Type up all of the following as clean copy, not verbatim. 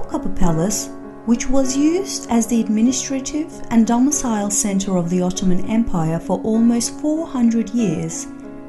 Topkapi Palace, which was used as the administrative and domicile center of the Ottoman Empire for almost 400 years,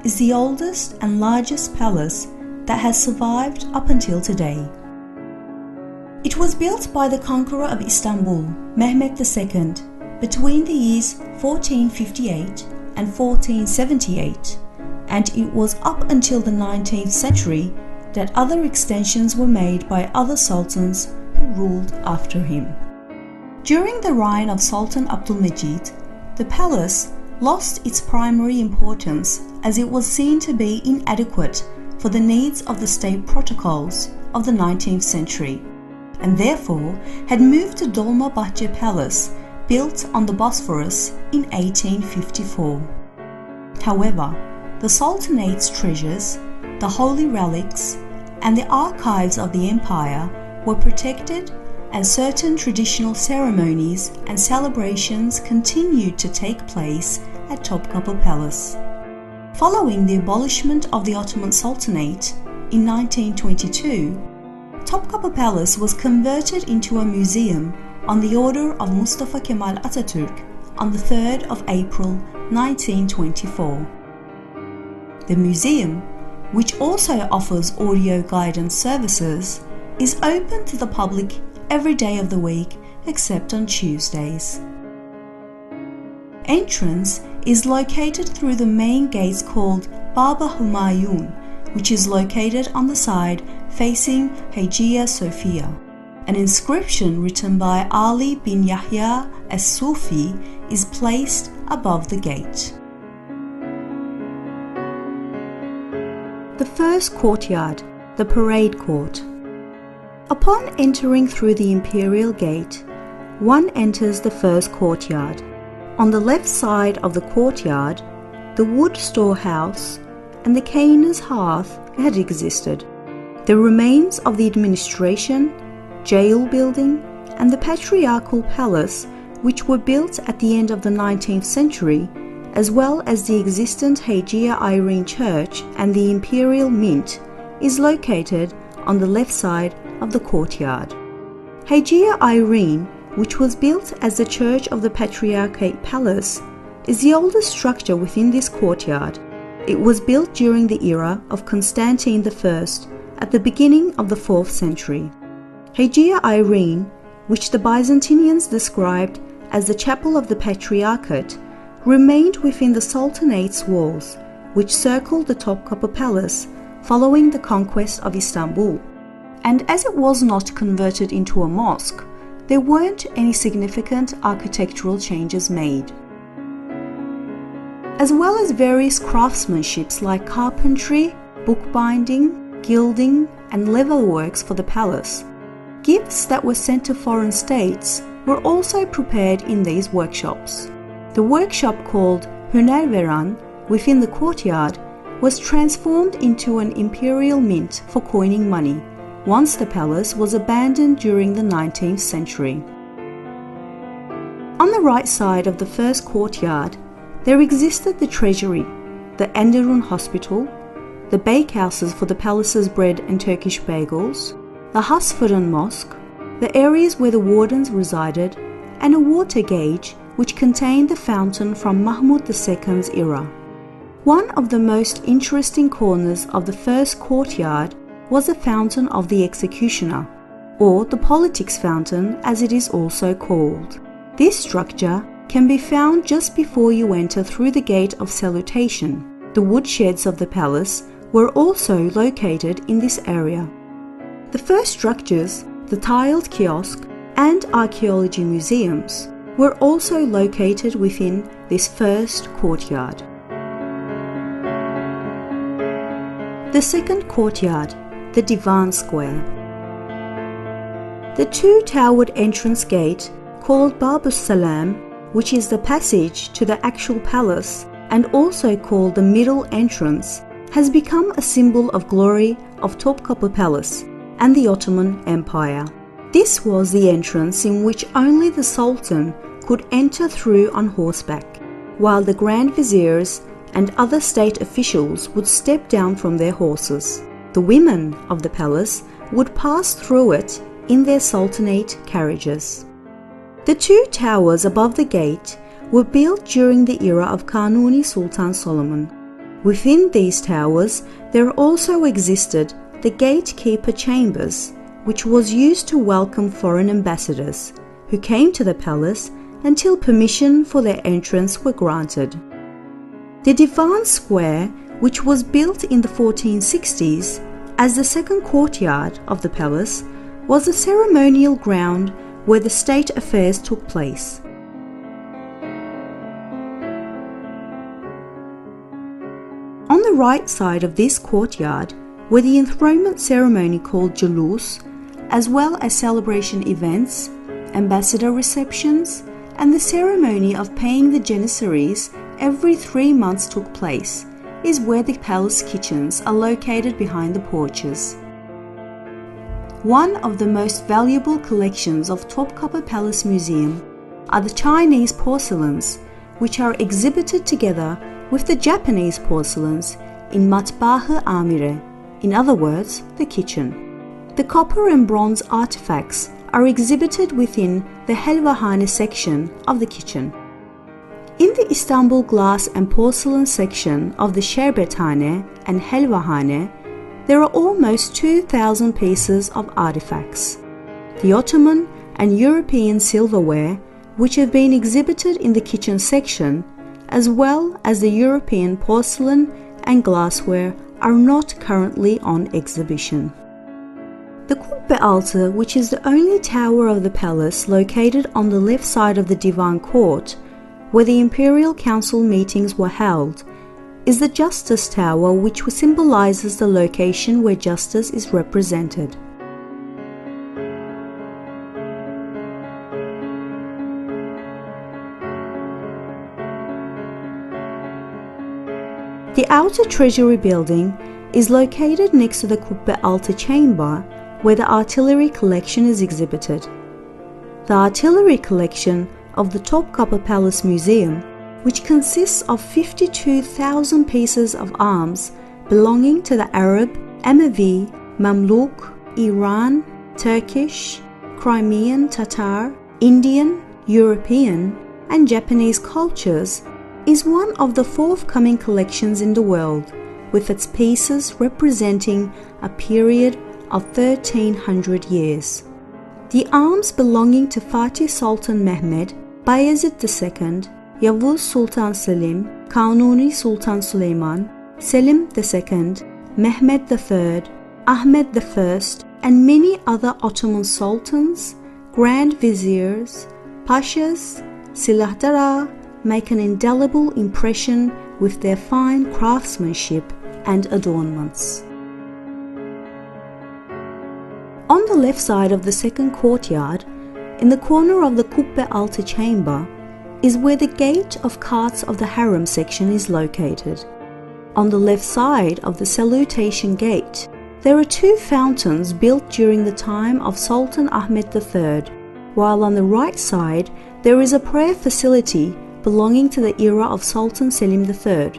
is the oldest and largest palace that has survived up until today. It was built by the conqueror of Istanbul, Mehmed II, between the years 1458 and 1478, and it was up until the 19th century that other extensions were made by other sultans who ruled after him. During the reign of Sultan Abdülmecid, the palace lost its primary importance as it was seen to be inadequate for the needs of the state protocols of the 19th century, and therefore had moved to Dolmabahce Palace, built on the Bosphorus in 1854. However, the Sultanate's treasures, the holy relics, and the archives of the empire were protected, and certain traditional ceremonies and celebrations continued to take place at Topkapi Palace. Following the abolishment of the Ottoman Sultanate in 1922, Topkapi Palace was converted into a museum on the order of Mustafa Kemal Atatürk on the 3rd of April 1924. The museum, which also offers audio guidance services, is open to the public every day of the week except on Tuesdays. Entrance is located through the main gates called Baba Humayun, which is located on the side facing Hagia Sophia. An inscription written by Ali bin Yahya as-Sufi is placed above the gate. The first courtyard, the parade court. Upon entering through the Imperial gate, one enters the first courtyard. On the left side of the courtyard, the wood storehouse and the caner's hearth had existed. The remains of the administration, jail building, and the patriarchal palace, which were built at the end of the 19th century, as well as the existent Hagia Irene Church and the Imperial Mint, is located on the left side of the courtyard. Hagia Irene, which was built as the Church of the Patriarchate Palace, is the oldest structure within this courtyard. It was built during the era of Constantine I at the beginning of the 4th century. Hagia Irene, which the Byzantines described as the Chapel of the Patriarchate, remained within the Sultanate's walls, which circled the Topkapi Palace following the conquest of Istanbul. And as it was not converted into a mosque, there weren't any significant architectural changes made. As well as various craftsmanships like carpentry, bookbinding, gilding, and leatherworks for the palace, gifts that were sent to foreign states were also prepared in these workshops. The workshop called Hünerveran within the courtyard was transformed into an imperial mint for coining money once the palace was abandoned during the 19th century. On the right side of the first courtyard, there existed the treasury, the Enderun Hospital, the bakehouses for the palace's bread and Turkish bagels, the Hasfırın Mosque, the areas where the wardens resided, and a water gauge which contained the fountain from Mahmud II's era. One of the most interesting corners of the first courtyard was the Fountain of the Executioner, or the Politics Fountain as it is also called. This structure can be found just before you enter through the Gate of Salutation. The woodsheds of the palace were also located in this area. The first structures, the tiled kiosk and archaeology museums, were also located within this first courtyard. The second courtyard, the Divan Square. The two-towered entrance gate, called Babus Salam, which is the passage to the actual palace and also called the middle entrance, has become a symbol of glory of Topkapi Palace and the Ottoman Empire. This was the entrance in which only the Sultan could enter through on horseback, while the Grand Viziers and other state officials would step down from their horses. The women of the palace would pass through it in their sultanate carriages. The two towers above the gate were built during the era of Kanuni Sultan Solomon. Within these towers, there also existed the gatekeeper chambers, which was used to welcome foreign ambassadors who came to the palace until permission for their entrance were granted. The Divan Square, which was built in the 1460s as the second courtyard of the palace, was the ceremonial ground where the state affairs took place. On the right side of this courtyard were the enthronement ceremony called Julus, as well as celebration events, ambassador receptions, and the ceremony of paying the janissaries every 3 months took place, is where the palace kitchens are located behind the porches. One of the most valuable collections of Topkapi Palace Museum are the Chinese porcelains, which are exhibited together with the Japanese porcelains in Matbah-ı Amire, in other words, the kitchen. The copper and bronze artifacts are exhibited within the Helvahane section of the kitchen. In the Istanbul glass and porcelain section of the Sherbethane and Helvahane, there are almost 2,000 pieces of artifacts. The Ottoman and European silverware, which have been exhibited in the kitchen section, as well as the European porcelain and glassware, are not currently on exhibition. The Kubbe Altı, which is the only tower of the palace located on the left side of the Divan Court, where the Imperial Council meetings were held, is the Justice Tower, which symbolizes the location where justice is represented. The outer treasury building is located next to the Kubbe Altı chamber, where the artillery collection is exhibited. The artillery collection of the Topkapi Palace Museum, which consists of 52,000 pieces of arms belonging to the Arab, Amavi, Mamluk, Iran, Turkish, Crimean Tatar, Indian, European, and Japanese cultures, is one of the forthcoming collections in the world, with its pieces representing a period of 1300 years. The arms belonging to Fatih Sultan Mehmed, Bayezid II, Yavuz Sultan Selim, Kanuni Sultan Süleyman, Selim II, Mehmed III, Ahmed I, and many other Ottoman sultans, grand viziers, pashas, silahdara, make an indelible impression with their fine craftsmanship and adornments. On the left side of the second courtyard, in the corner of the Kubbe Altı chamber, is where the gate of carts of the harem section is located. On the left side of the salutation gate, there are two fountains built during the time of Sultan Ahmed III, while on the right side there is a prayer facility belonging to the era of Sultan Selim III,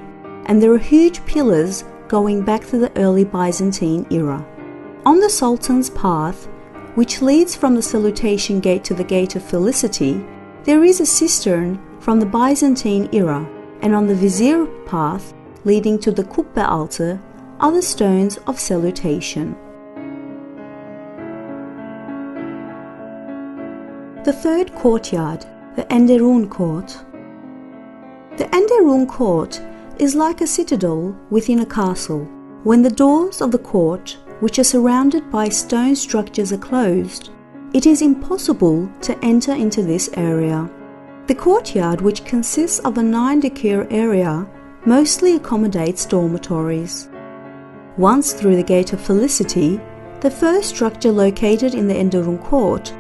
and there are huge pillars going back to the early Byzantine era. On the Sultan's path, which leads from the salutation gate to the Gate of Felicity, there is a cistern from the Byzantine era, and on the Vizier path leading to the Kubbe Altı are the stones of salutation. The third courtyard, the Enderun Court. The Enderun Court is like a citadel within a castle. When the doors of the court, which are surrounded by stone structures, are closed, it is impossible to enter into this area. The courtyard, which consists of a 9-decare area, mostly accommodates dormitories. Once through the Gate of Felicity, the first structure located in the Enderun Court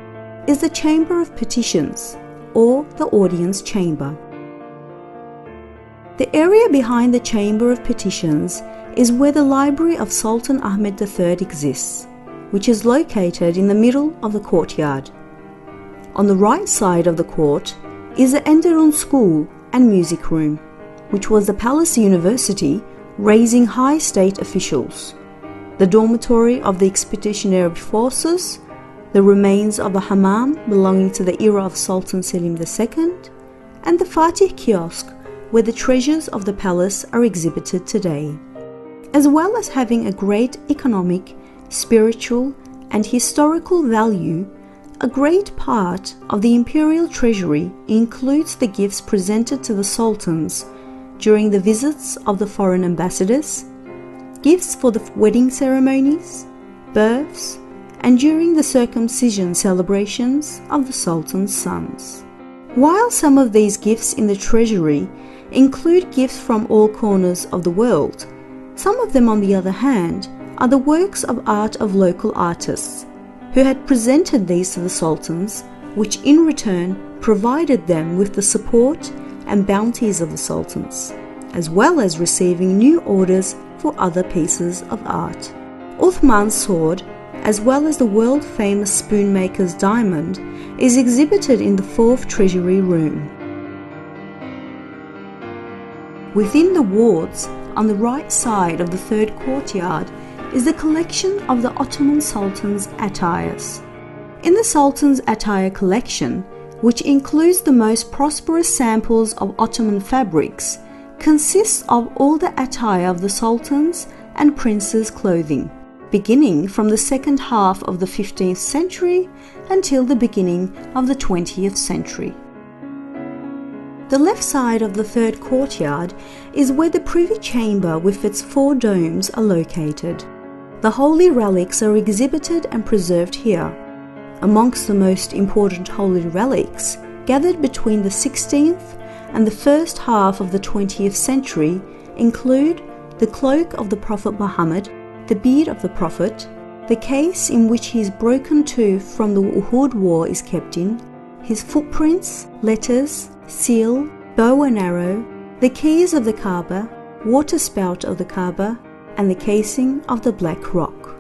is the Chamber of Petitions, or the Audience Chamber. The area behind the Chamber of Petitions is where the Library of Sultan Ahmed III exists, which is located in the middle of the courtyard. On the right side of the court is the Enderun School and Music Room, which was the palace university raising high state officials, the dormitory of the expeditionary forces, the remains of a hammam belonging to the era of Sultan Selim II, and the Fatih kiosk, where the treasures of the palace are exhibited today. As well as having a great economic, spiritual, and historical value, a great part of the imperial treasury includes the gifts presented to the sultans during the visits of the foreign ambassadors, gifts for the wedding ceremonies, births, and during the circumcision celebrations of the sultan's sons. While some of these gifts in the treasury include gifts from all corners of the world, some of them, on the other hand, are the works of art of local artists who had presented these to the sultans, which in return provided them with the support and bounties of the sultans, as well as receiving new orders for other pieces of art. Uthman's sword, as well as the world-famous spoonmaker's diamond, is exhibited in the 4th Treasury Room. Within the wards, on the right side of the 3rd courtyard, is the collection of the Ottoman Sultan's attires. In the Sultan's attire collection, which includes the most prosperous samples of Ottoman fabrics, consists of all the attire of the sultans and princes' clothing, beginning from the second half of the 15th century until the beginning of the 20th century. The left side of the 3rd courtyard is where the privy chamber with its 4 domes are located. The holy relics are exhibited and preserved here. Amongst the most important holy relics gathered between the 16th and the first half of the 20th century include the cloak of the Prophet Muhammad, the beard of the Prophet, the case in which his broken tooth from the Uhud war is kept in, his footprints, letters, seal, bow and arrow, the keys of the Kaaba, water spout of the Kaaba, and the casing of the Black Rock.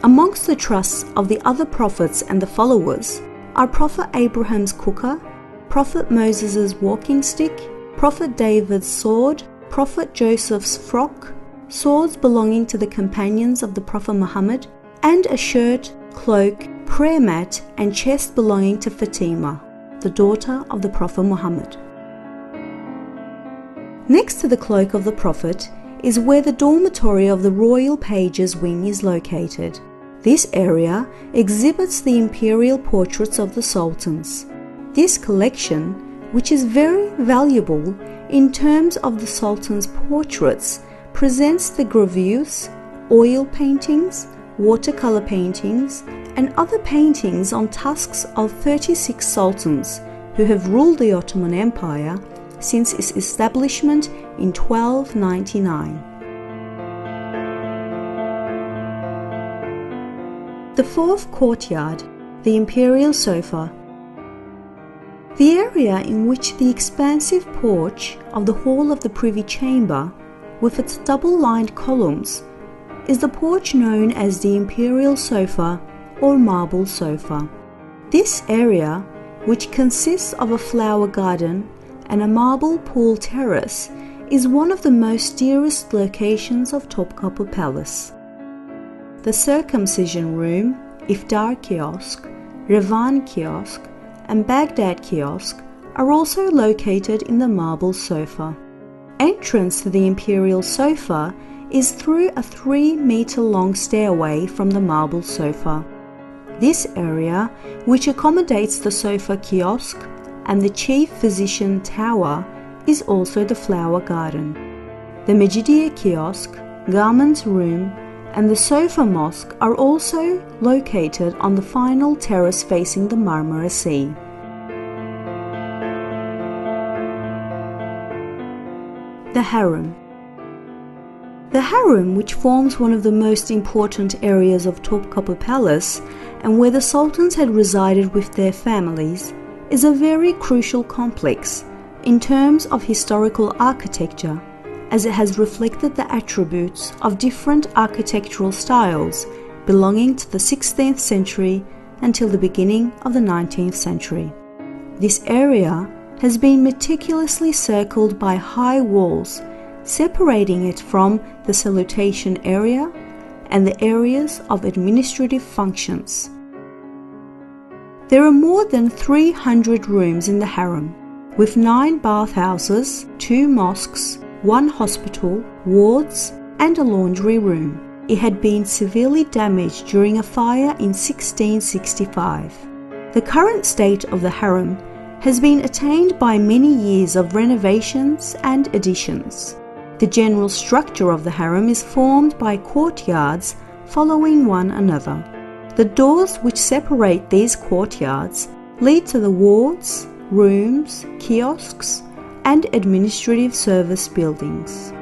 Amongst the trusts of the other prophets and the followers are Prophet Abraham's cooker, Prophet Moses' walking stick, Prophet David's sword, Prophet Joseph's frock, swords belonging to the companions of the Prophet Muhammad, and a shirt, cloak, prayer mat, and chest belonging to Fatima, the daughter of the Prophet Muhammad. Next to the cloak of the Prophet is where the dormitory of the Royal Pages Wing is located. This area exhibits the imperial portraits of the sultans. This collection, which is very valuable in terms of the sultan's portraits, presents the gravures, oil paintings, watercolor paintings, and other paintings on tusks of 36 sultans who have ruled the Ottoman Empire since its establishment in 1299. The 4th courtyard, the Imperial sofa. The area in which the expansive porch of the hall of the Privy Chamber, with its double-lined columns, is the porch known as the Imperial sofa or marble sofa. This area, which consists of a flower garden and a marble pool terrace, is one of the most dearest locations of Topkapi Palace. The circumcision room, iftar kiosk, Revan kiosk, and Baghdad kiosk are also located in the marble sofa. Entrance to the Imperial sofa is through a 3-meter-long stairway from the marble sofa. This area, which accommodates the sofa kiosk and the chief physician tower, is also the flower garden. The Mejidiyya kiosk, garment room, and the sofa mosque are also located on the final terrace facing the Marmara Sea. The harem. The harem, which forms one of the most important areas of Topkapi Palace and where the sultans had resided with their families, is a very crucial complex in terms of historical architecture, as it has reflected the attributes of different architectural styles belonging to the 16th century until the beginning of the 19th century. This area has been meticulously circled by high walls, separating it from the salutation area and the areas of administrative functions. There are more than 300 rooms in the harem, with 9 bathhouses, 2 mosques, 1 hospital, wards, and a laundry room. It had been severely damaged during a fire in 1665. The current state of the harem has been attained by many years of renovations and additions. The general structure of the harem is formed by courtyards following one another. The doors which separate these courtyards lead to the wards, rooms, kiosks, and administrative service buildings.